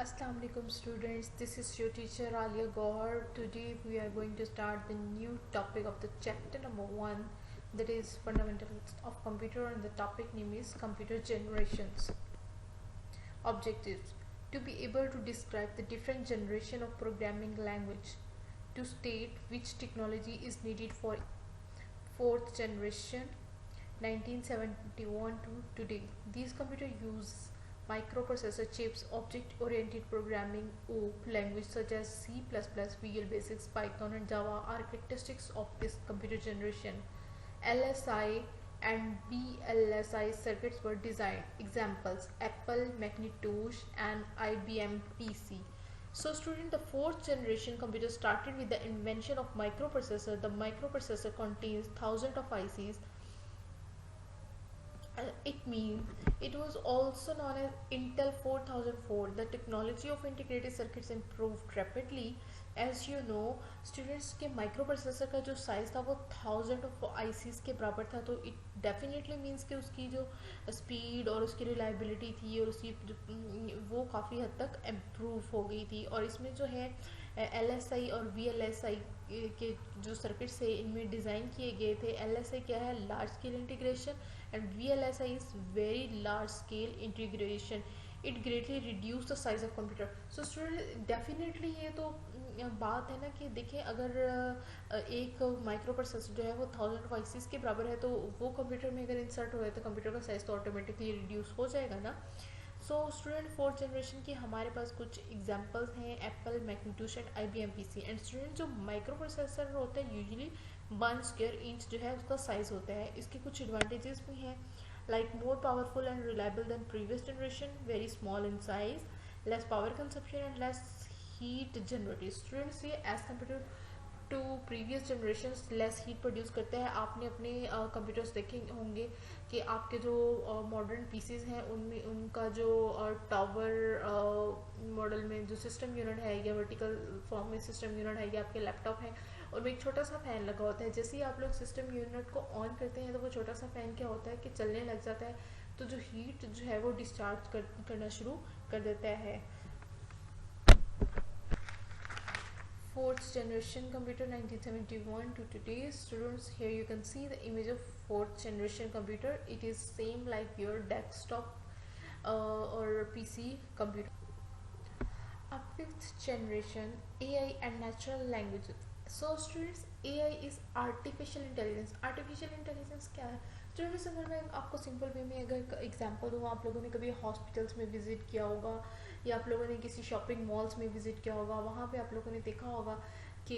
Assalamu alaikum students, this is your teacher Alia Gohar. Today we are going to start the new topic of the chapter number 1, that is fundamentals of computer, and the topic name is computer generations. Objectives: to be able to describe the different generation of programming language, to state which technology is needed for fourth generation 1971 to today. These computers use microprocessor chips, object-oriented programming (OOP) language such as C++, Visual Basic, Python, and Java are characteristics of this computer generation. LSI and VLSI circuits were designed. Examples: Apple Macintosh and IBM PC. So student, the fourth generation computer started with the invention of microprocessor. The microprocessor contains thousands of ICs. It was also known as Intel 4004. The technology of integrated circuits improved rapidly. As you know, students के microprocessor का जो size था वो thousand of ICs के बराबर था, तो it definitely means कि उसकी जो स्पीड और उसकी रिलायबिलिटी थी और उसकी वो काफ़ी हद तक इम्प्रूव हो गई थी। और इसमें जो है LSI और VLSI के जो सर्किट्स थे इनमें डिज़ाइन किए गए थे। LSI क्या है? Large scale integration, and VLSI is very large scale integration. It greatly reduce the size of computer. So student, definitely ये तो बात है ना कि देखिए, अगर एक माइक्रो प्रोसेसर जो है वो 1000 वाइसिस के बराबर है, तो वो कंप्यूटर में अगर इंसर्ट हो तो कंप्यूटर का साइज तो ऑटोमेटिकली रिड्यूस हो जाएगा ना। सो स्टूडेंट, फोर्थ जनरेशन की हमारे पास कुछ एग्जांपल्स हैं: Apple Macintosh and IBM PC। And student, जो माइक्रो प्रोसेसर होता है यूजुअली 1 स्क्वायर इंच जो है उसका साइज होता है। इसके कुछ एडवांटेजेस भी हैं, like more powerful and reliable than previous generation, very small in size, less power consumption and less heat generated. Students, ये as compare to previous generation less heat produce करते हैं। आपने अपने कंप्यूटर्स देखे होंगे कि आपके जो मॉडर्न पीसीज हैं उनमें उनका जो टावर मॉडल में जो सिस्टम यूनिट है या वर्टिकल फॉर्म में सिस्टम यूनिट है या आपके लैपटॉप है, और एक छोटा सा फ़ैन लगा होता है। जैसे ही आप लोग सिस्टम यूनिट को ऑन करते हैं तो वो छोटा सा फ़ैन क्या होता है कि चलने लग जाता है, तो जो हीट जो है वो डिस्चार्ज करना शुरू कर देता है। Fourth generation computer 1971 to today. Students, here you can see the image of fourth generation computer. It is same like your desktop or PC computer. A fifth generation AI and natural languages. So students, AI is artificial intelligence. Artificial intelligence क्या है students? अगर मैं आपको simple way में अगर example दूँ, आप लोगों ने कभी हॉस्पिटल्स में विजिट किया होगा या आप लोगों ने किसी शॉपिंग मॉल्स में विजिट किया होगा, वहाँ पे आप लोगों ने देखा होगा कि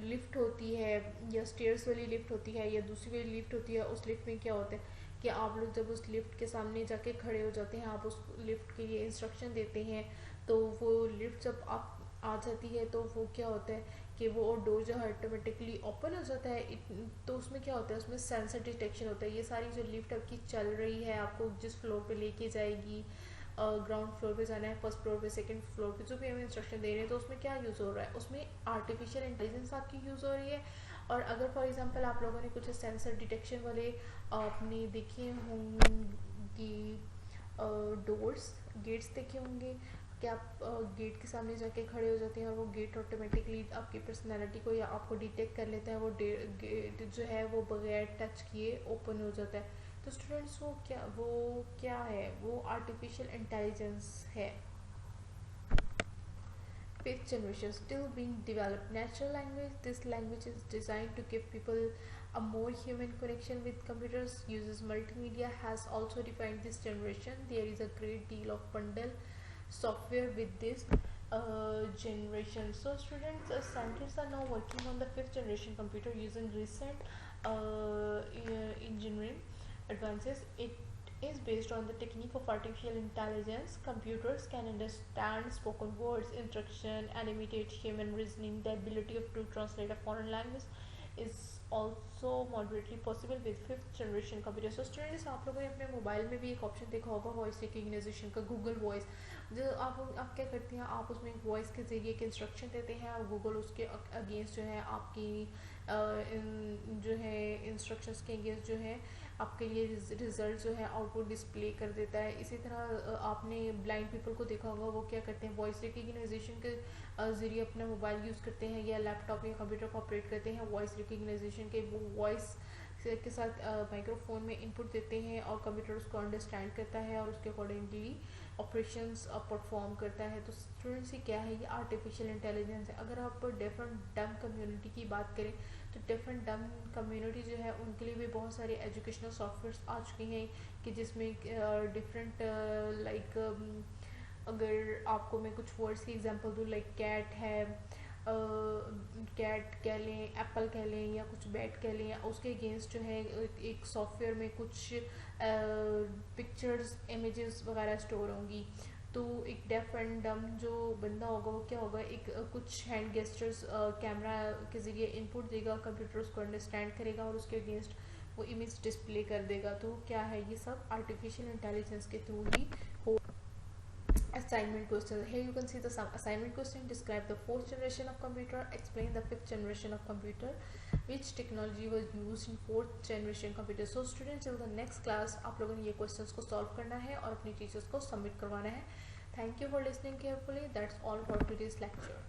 लिफ्ट होती है या स्टेयर्स वाली लिफ्ट होती है या दूसरी वाली लिफ्ट होती है। उस लिफ्ट में क्या होता है कि आप लोग जब उस लिफ्ट के सामने जाके खड़े हो जाते हैं, आप उस लिफ्ट के लिए इंस्ट्रक्शन देते हैं, तो वो लिफ्ट जब आप आ जाती है तो वो क्या होता है कि वो डोर जो है ऑटोमेटिकली ओपन हो जाता है। तो उसमें क्या होता है, उसमें सेंसर डिटेक्शन होता है। ये सारी जो लिफ्ट आपकी चल रही है, आपको जिस फ्लोर पे लेके जाएगी, ग्राउंड फ्लोर पे जाना है, फर्स्ट फ्लोर पे, सेकंड फ्लोर पे, जो भी हमें इंस्ट्रक्शन दे रहे हैं, तो उसमें क्या यूज़ हो रहा है, उसमें आर्टिफिशियल इंटेलिजेंस आपकी यूज़ हो रही है। और अगर फॉर एग्जांपल आप लोगों ने कुछ सेंसर डिटेक्शन वाले आपने देखे होंगे डोर्स, गेट्स देखे होंगे कि आप गेट के सामने जाके खड़े हो जाते हैं और वो गेट ऑटोमेटिकली आपकी पर्सनैलिटी को या आपको डिटेक्ट कर लेता है। वो गेट जो है वो बगैर टच किए ओपन हो जाता है। तो स्टूडेंट्स, वो क्या है? वो आर्टिफिशियल इंटेलिजेंस है। Fifth generation still being developed. Natural language. This language is designed to give people a more human connection with computers. Uses multimedia. Has also defined this generation. There is a great deal of bundle software with this generation. So students, scientists are now working on the fifth generation computer using recent engineering advances. It is based on the technique of artificial intelligence. Computers can understand spoken words, instruction, and imitate human reasoning. The ability to translate a foreign language is also moderately possible with fifth generation computer. So students, आप लोगों ने अपने mobile में भी एक option देखा होगा voice recognition का, गूगल वॉइस। जो आप क्या करते हैं, आप उसमें वॉइस के ज़रिए एक इंस्ट्रक्शन देते हैं और गूगल उसके अगेंस्ट जो है आपकी जो है इंस्ट्रक्शंस के अगेंस्ट जो है आपके लिए रिजल्ट जो है आउटपुट डिस्प्ले कर देता है। इसी तरह आपने ब्लाइंड पीपल को देखा होगा, वो क्या करते हैं, वॉइस रिकग्नाइजेशन के ज़रिए अपना मोबाइल यूज़ करते हैं या लैपटॉप या कंप्यूटर को ऑपरेट करते हैं। वॉइस रिकग्नाइजेशन के वो वॉइस के साथ माइक्रोफोन में इनपुट देते हैं और कंप्यूटर उसको अंडरस्टैंड करता है और उसके अकॉर्डिंगली ऑपरेशंस परफॉर्म करता है। तो स्टूडेंट्स ये क्या है, ये आर्टिफिशियल इंटेलिजेंस है। अगर आप डिफरेंट डम कम्युनिटी की बात करें तो डिफरेंट डम कम्युनिटी जो है उनके लिए भी बहुत सारे एजुकेशनल सॉफ्टवेयर्स आ चुके हैं कि जिसमें डिफरेंट लाइक अगर आपको मैं कुछ वर्ड्स की एग्जांपल दूँ, लाइक कैट है, कैट कह लें, एप्पल कह लें या कुछ बैट कह लें, उसके अगेंस्ट जो है एक सॉफ्टवेयर में कुछ पिक्चर्स इमेजेस वगैरह स्टोर होंगी। तो एक डेफ एंड डम जो बंदा होगा वो क्या होगा, एक कुछ हैंड गेस्टर्स कैमरा के ज़रिए इनपुट देगा, कंप्यूटर उसको अंडरस्टैंड करेगा और उसके अगेंस्ट वो इमेज डिस्प्ले कर देगा। तो क्या है, ये सब आर्टिफिशियल इंटेलिजेंस के थ्रू ही हो। Assignment question. Here you can see the some assignment question. Describe the fourth generation of computer. Explain the fifth generation of computer. Which technology was used in fourth generation computer? So students, till the next class आप लोगों ने ये questions को solve करना है और अपनी teachers को submit करवाना है. Thank you for listening carefully. That's all for today's lecture.